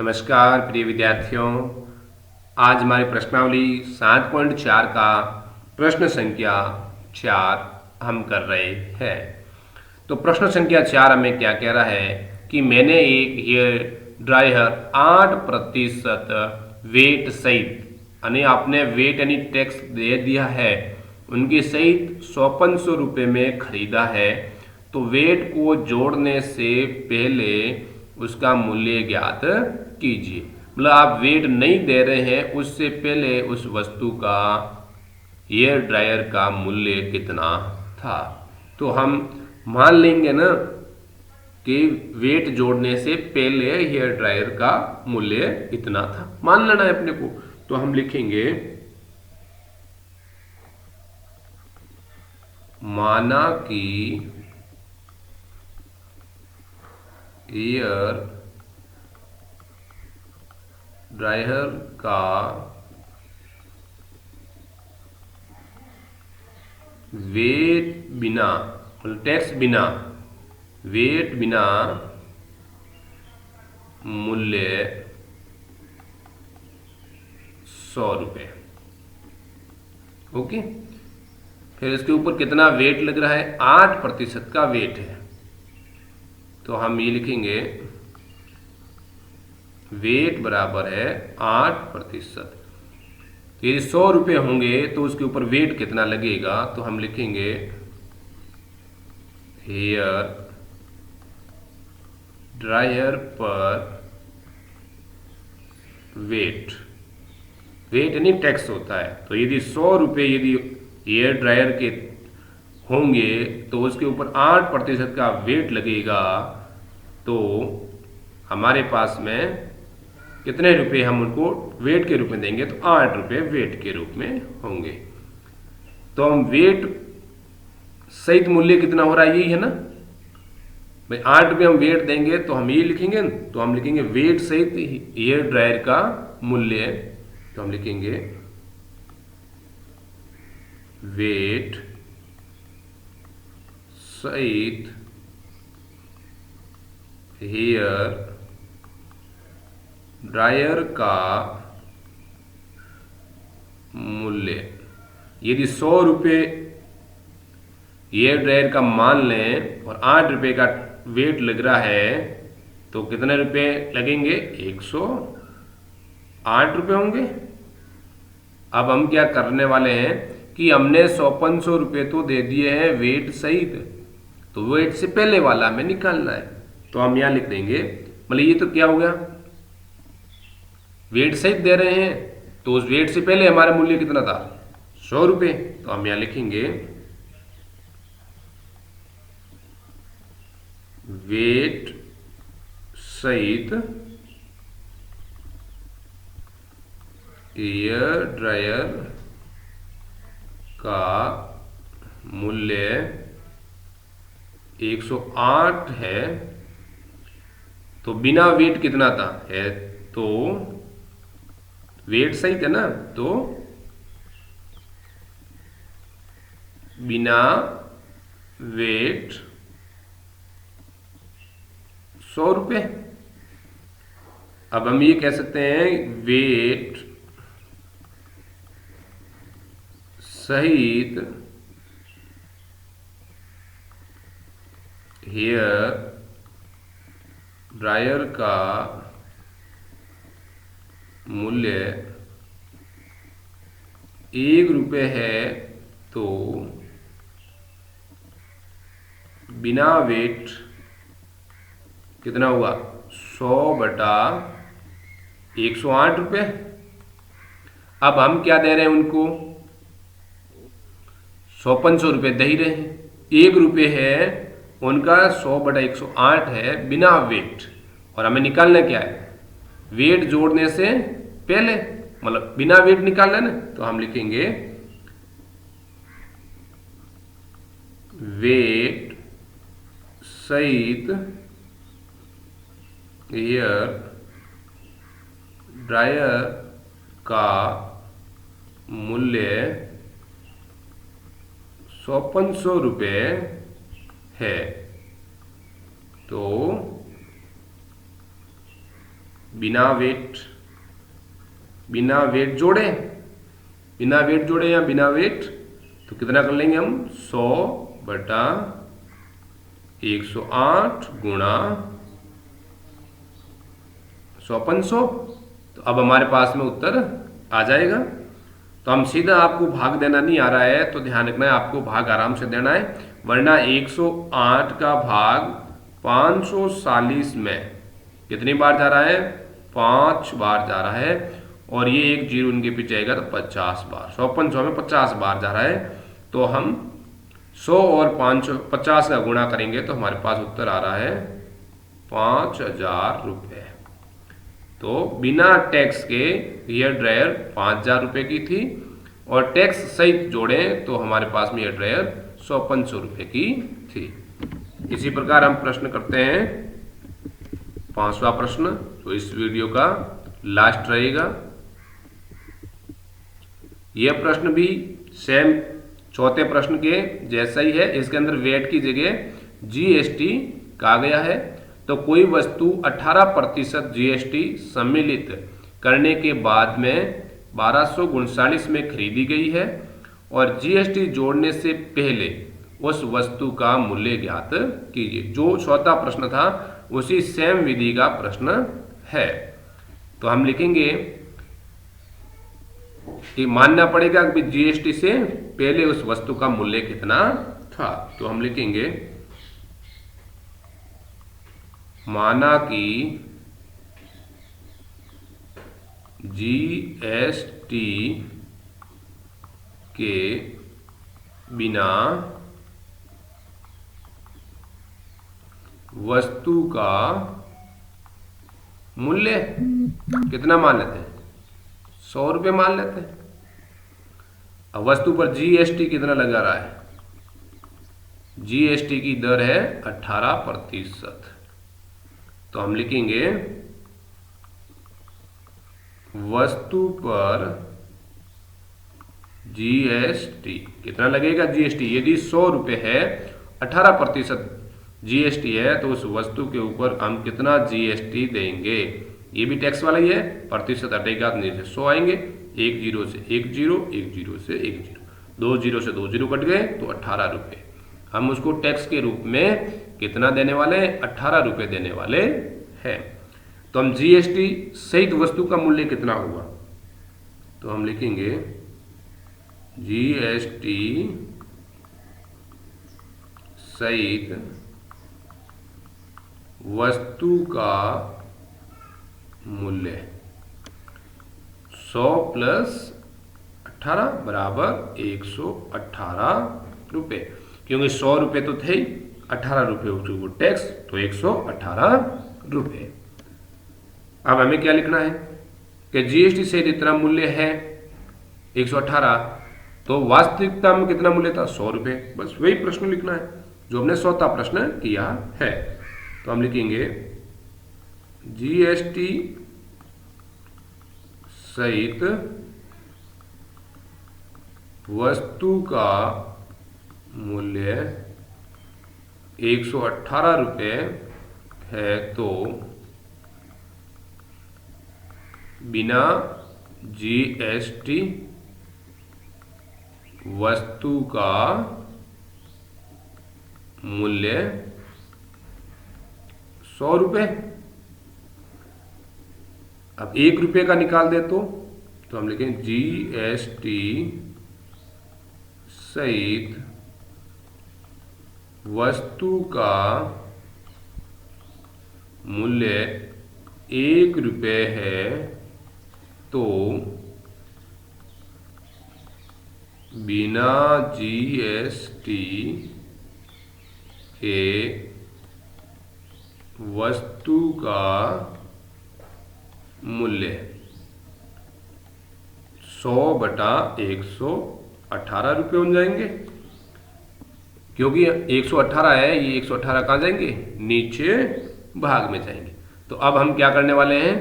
नमस्कार प्रिय विद्यार्थियों। आज हमारी प्रश्नावली 7.4 का प्रश्न संख्या 4 हम कर रहे हैं। तो प्रश्न संख्या 4 हमें क्या कह रहा है कि मैंने एक हेयर ड्रायर 8% वेट सहित यानी आपने वेट यानी टैक्स दे दिया है उनके सहित 5400 रुपये में खरीदा है। तो वेट को जोड़ने से पहले उसका मूल्य ज्ञात कीजिए। मतलब आप वेट नहीं दे रहे हैं, उससे पहले उस वस्तु का हेयर ड्रायर का मूल्य कितना था। तो हम मान लेंगे ना कि वेट जोड़ने से पहले हेयर ड्रायर का मूल्य इतना था, मान लेना है अपने को। तो हम लिखेंगे माना कि हेयर ड्रायर का वेट बिना टैक्स बिना वेट बिना मूल्य 100 रुपये। ओके, फिर इसके ऊपर कितना वेट लग रहा है, 8% का वेट है। तो हम ये लिखेंगे वेट बराबर है 8%। तो यदि 100 रुपये होंगे तो उसके ऊपर वेट कितना लगेगा, तो हम लिखेंगे हेयर ड्रायर पर वेट यानी टैक्स होता है। तो यदि 100 रुपये यदि हेयर ड्रायर के होंगे तो उसके ऊपर 8% का वेट लगेगा। तो हमारे पास में कितने रुपए हम उनको वेट के रूप में देंगे, तो 8 रुपये वेट के रूप में होंगे। तो हम वेट सहित मूल्य कितना हो रहा है, यही है ना भाई। 8 रुपये हम वेट देंगे तो हम ये लिखेंगे, तो हम लिखेंगे वेट सहित हेयर ड्रायर का मूल्य। तो हम लिखेंगे वेट सहित हेयर ड्रायर का मूल्य। यदि 100 रुपये हेयर ड्रायर का मान लें और 8 रुपये का वेट लग रहा है, तो कितने रुपये लगेंगे, 108 रुपये होंगे। अब हम क्या करने वाले हैं कि हमने 500 रुपये तो दे दिए हैं वेट सहित, तो वेट से पहले वाला हमें निकालना है। तो हम यहां लिख देंगे, मतलब ये तो क्या हो गया, वेट सहित दे रहे हैं तो उस वेट से पहले हमारा मूल्य कितना था, 100 रुपये। तो हम यहां लिखेंगे वेट सहित हेयर ड्रायर का मूल्य 108 है। तो बिना वेट कितना था है, तो वेट सहित है ना, तो बिना वेट 100 रुपये। अब हम ये कह सकते हैं वेट सहित हेयर ड्रायर का मूल्य 1 रुपये है। तो बिना वेट कितना हुआ, 100/108 रुपये। अब हम क्या दे रहे हैं उनको, 500 रुपये दे ही रहे हैं। 1 रुपये है उनका, 100/108 है बिना वेट। और हमें निकालना क्या है, वेट जोड़ने से पहले, मतलब बिना वेट निकालना है ना। तो हम लिखेंगे वेट सहित हेयर ड्रायर का मूल्य 500 रुपये है। तो बिना वेट जोड़े, बिना वेट जोड़े या बिना वेट, तो कितना कर लेंगे हम 100 बटा 108 गुणा 100 तो अब हमारे पास में उत्तर आ जाएगा। तो हम सीधा, आपको भाग देना नहीं आ रहा है तो ध्यान रखना है, आपको भाग आराम से देना है, वरना 108 का भाग 540 में कितनी बार जा रहा है, 5 बार जा रहा है, और ये एक जीरो इनके पीछे जाएगा तो 50 बार, 100 में 50 बार जा रहा है। तो हम 100 और 550 का गुणा करेंगे तो हमारे पास उत्तर आ रहा है 5000 रुपये। तो बिना टैक्स के हेयर ड्रायर 5000 रुपये की थी, और टैक्स सहित जोड़े तो हमारे पास में हेयर ड्रायर 100-500 रुपये की थी। इसी प्रकार हम प्रश्न करते हैं 5वां प्रश्न, तो इस वीडियो का लास्ट रहेगा। यह प्रश्न भी सेम चौथे प्रश्न के जैसा ही है। इसके अंदर वेट की जगह जीएसटी कहा गया है। तो कोई वस्तु 18% जीएसटी सम्मिलित करने के बाद में 1239 में खरीदी गई है, और जीएसटी जोड़ने से पहले उस वस्तु का मूल्य ज्ञात कीजिए। जो चौथा प्रश्न था उसी सेम विधि का प्रश्न है। तो हम लिखेंगे कि मानना पड़ेगा कि जीएसटी से पहले उस वस्तु का मूल्य कितना था। तो हम लिखेंगे माना कि जीएसटी के बिना वस्तु का मूल्य कितना मान लेते हैं, 100 रुपये मान लेते हैं। अब वस्तु पर जीएसटी कितना लगा रहा है, जीएसटी की दर है 18%। तो हम लिखेंगे वस्तु पर जीएसटी कितना लगेगा, जीएसटी यदि 100 रुपये है, 18% जीएसटी है, तो उस वस्तु के ऊपर हम कितना जीएसटी देंगे। ये भी टैक्स वाला ही है, प्रतिशत हटेगा तो नीचे 100 आएंगे, एक जीरो से एक जीरो, एक जीरो से एक जीरो, 2 जीरो से 2 जीरो कट गए तो 18 रुपये। हम उसको टैक्स के रूप में कितना देने वाले हैं, 18 रुपये देने वाले हैं। तो हम जीएसटी सहित वस्तु का मूल्य कितना होगा, तो हम लिखेंगे जीएसटी सहित वस्तु का मूल्य 100 प्लस 18 बराबर 118 रुपये, क्योंकि 100 रुपये तो थे ही, 18 रुपये उसको टैक्स, तो 118 रुपये। अब हमें क्या लिखना है कि जीएसटी से इतना मूल्य है 118, तो वास्तविकता में कितना मूल्य था, 100 रुपये। बस वही प्रश्न लिखना है जो हमने चौथा प्रश्न किया है। तो हम लिखेंगे जीएसटी सहित वस्तु का मूल्य 118 रुपये है, तो बिना जीएसटी वस्तु का मूल्य 100 रुपये। अब 1 रुपये का निकाल दे तो हम लिखें जीएसटी सहित वस्तु का मूल्य 1 रुपये है, तो बिना जीएसटी के वस्तु का मूल्य 100 बटा 118 रुपये हो जाएंगे, क्योंकि 118 है, ये 118 कहाँ जाएंगे, नीचे भाग में जाएंगे। तो अब हम क्या करने वाले हैं,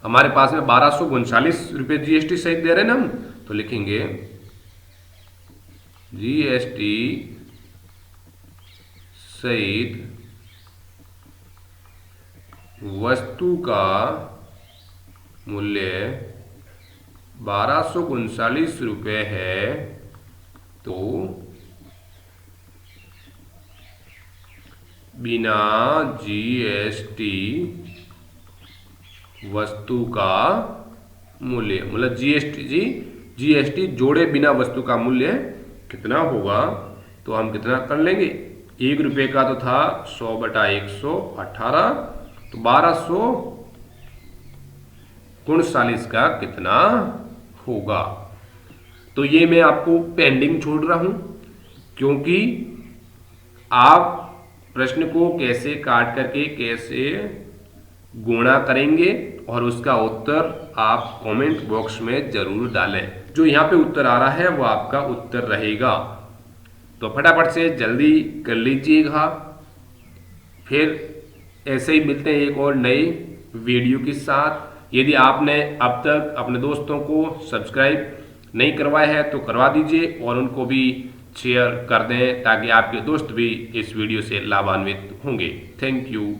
हमारे पास में 1239 रुपये जीएसटी सहित दे रहे हैं ना हम, तो लिखेंगे जीएसटी सहित वस्तु का मूल्य 1239 रुपये है तो बिना जीएसटी वस्तु का मूल्य, मतलब जीएसटी जोड़े बिना वस्तु का मूल्य कितना होगा। तो हम कितना कर लेंगे, 1 रुपये का तो था 100/118, तो 1239 का कितना होगा। तो ये मैं आपको पेंडिंग छोड़ रहा हूं, क्योंकि आप प्रश्न को कैसे काट करके कैसे गुणा करेंगे और उसका उत्तर आप कमेंट बॉक्स में जरूर डालें। जो यहाँ पे उत्तर आ रहा है वो आपका उत्तर रहेगा। तो फटाफट से जल्दी कर लीजिएगा। फिर ऐसे ही मिलते हैं एक और नई वीडियो के साथ। यदि आपने अब तक अपने दोस्तों को सब्सक्राइब नहीं करवाया है तो करवा दीजिए और उनको भी शेयर कर दें, ताकि आपके दोस्त भी इस वीडियो से लाभान्वित होंगे। Thank you.